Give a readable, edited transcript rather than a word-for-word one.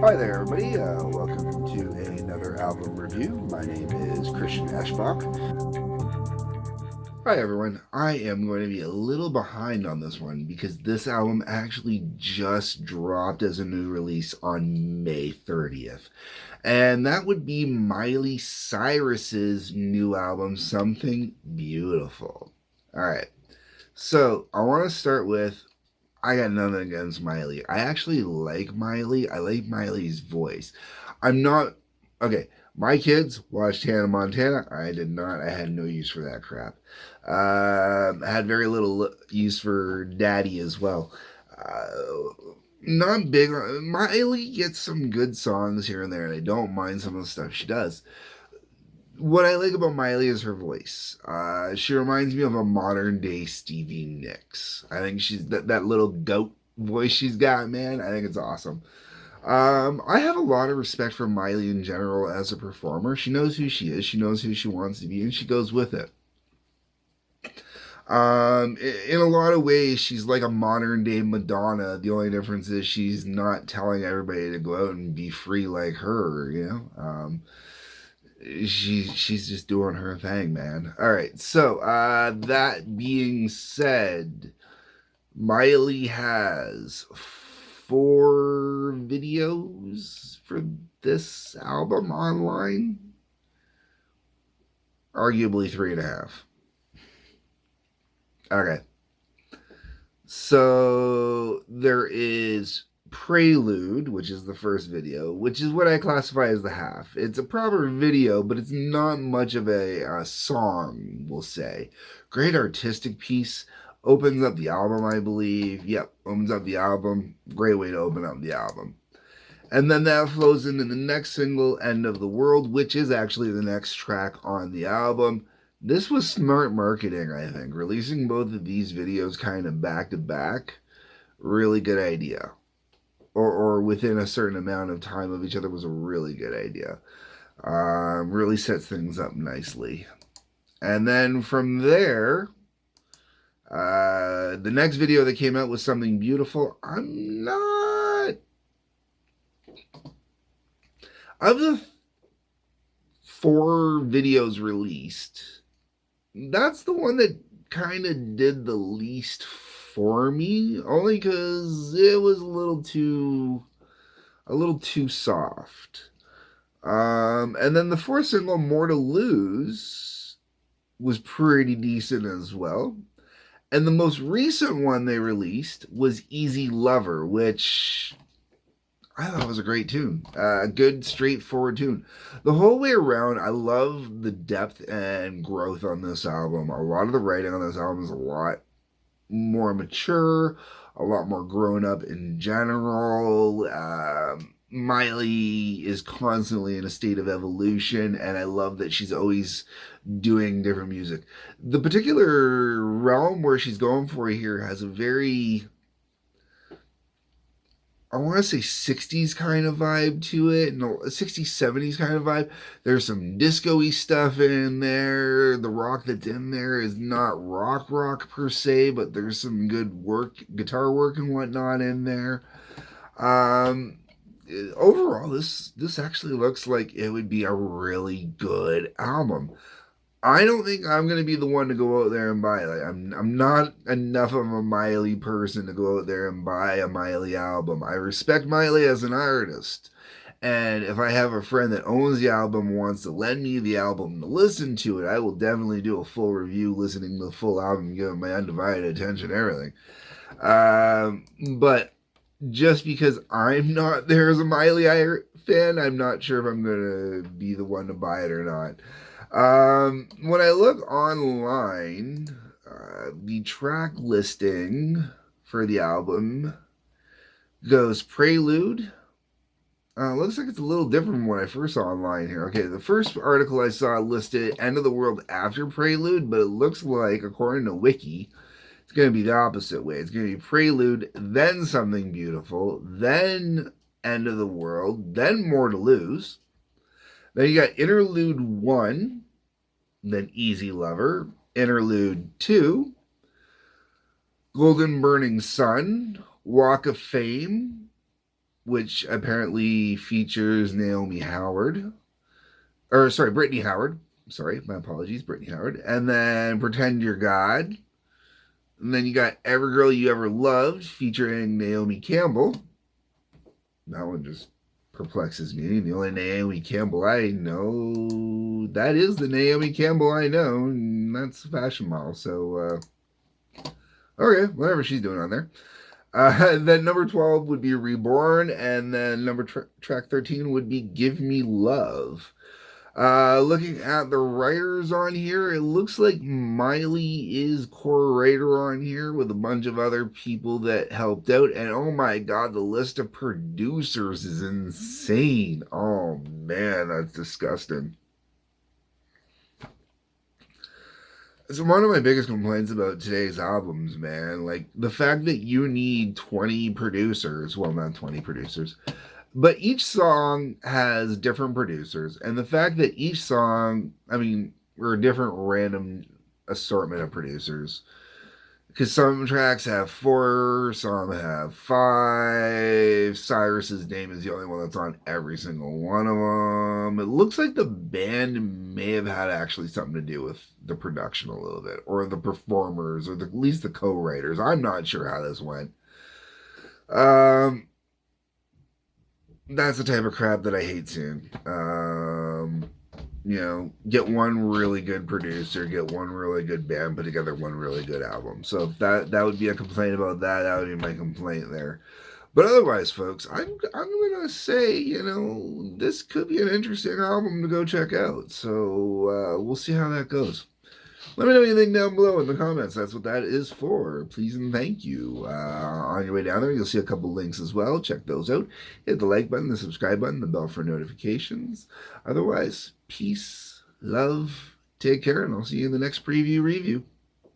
Hi there, everybody. Welcome to another album review. My name is Christian Eschbach. Hi, everyone. I am going to be a little behind on this one because this album actually just dropped as a new release on May 30th. And that would be MIley Cyrus's new album, Something Beautiful. All right. So I want to start with I got nothing against MIley. I actually like MIley. I like MIley's voice. I'm not okay. My kids watched Hannah Montana. I did not. I had no use for that crap. I had very little use for Daddy as well. Not big. MIley gets some good songs here and there, and I don't mind some of the stuff she does. What I like about MIley is her voice. She reminds me of a modern day Stevie Nicks. I think she's that little goat voice she's got, man. I think it's awesome. I have a lot of respect for MIley in general as a performer. She knows who she is, she knows who she wants to be, and she goes with it. In a lot of ways, she's like a modern day Madonna. The only difference is she's not telling everybody to go out and be free like her, you know? She's just doing her thing, man. All right. So, that being said, MIley has 4 videos for this album online. Arguably 3.5. Okay. So there is Prelude, which is the first video, which is what I classify as the half. It's a proper video, but it's not much of a song, we'll say. Great artistic piece. Opens up the album, I believe. Yep, opens up the album. Great way to open up the album. And then that flows into the next single, End of the World, which is actually the next track on the album. This was smart marketing, I think. Releasing both of these videos kind of back to back, really good idea. Or within a certain amount of time of each other was a really good idea. Really sets things up nicely. And then from there, the next video that came out was Something Beautiful. I'm not. Of the 4 videos released, that's the one that kind of did the least for me, only because it was a little too soft. And then the 4th single, More to Lose, was pretty decent as well. And the most recent one they released was Easy Lover, which I thought was a great tune. A good, straightforward tune. The whole way around, I love the depth and growth on this album. A lot of the writing on this album is a lot more mature, a lot more grown up in general. MIley is constantly in a state of evolution, and I love that she's always doing different music. The particular realm where she's going for here has a very, I want to say 60s kind of vibe to it, no, 60s, 70s kind of vibe. There's some disco-y stuff in there. The rock that's in there is not rock per se, but there's some good work, guitar work and whatnot in there. Um, Overall, this actually looks like it would be a really good album. I don't think I'm gonna be the one to go out there and buy. Like I'm not enough of a MIley person to go out there and buy a MIley album. I respect MIley as an artist, and if I have a friend that owns the album and wants to lend me the album to listen to it, I will definitely do a full review, listening to the full album, give it my undivided attention, everything. But just because I'm not there as a MIley fan, I'm not sure if I'm gonna be the one to buy it or not. When I look online, the track listing for the album goes Prelude. Looks like it's a little different from what I first saw online here. Okay, the first article I saw listed End of the World after Prelude, but it looks like, according to Wiki, it's going to be the opposite way. It's going to be Prelude, then Something Beautiful, then End of the World, then More to Lose. Then you got Interlude 1, then Easy Lover, Interlude 2, Golden Burning Sun, Walk of Fame, which apparently features Naomi Howard. Or, sorry, Brittany Howard. Sorry, my apologies, Brittany Howard. And then Pretend You're God. And then you got Every Girl You Ever Loved featuring Naomi Campbell. That one just perplexes me. The only Naomi Campbell I know, that is the Naomi Campbell I know, and that's a fashion model. So, okay, whatever she's doing on there. Then number 12 would be Reborn, and then track 13 would be Give Me Love. Looking at the writers on here, it looks like MIley is core writer on here with a bunch of other people that helped out. And oh my god, the list of producers is insane. Oh man, that's disgusting. So one of my biggest complaints about today's albums, man, like the fact that you need 20 producers, well, not 20 producers, but each song has different producers, and the fact that each song, I mean, or a different random assortment of producers, because some tracks have 4, some have 5. Cyrus's name is the only one that's on every single one of them. It looks like the band may have had actually something to do with the production a little bit, or the performers, or at least the co-writers. I'm not sure how this went. That's the type of crap that I hate seeing. Get one really good producer, get one really good band, put together one really good album. So if that would be a complaint about that, that would be my complaint there. But otherwise, folks, I'm gonna say, this could be an interesting album to go check out. So we'll see how that goes. Let me know anything down below in the comments. That's what that is for. Please and thank you. On your way down there, you'll see a couple links as well. Check those out. Hit the like button, the subscribe button, the bell for notifications. Otherwise, peace, love, take care, and I'll see you in the next preview review.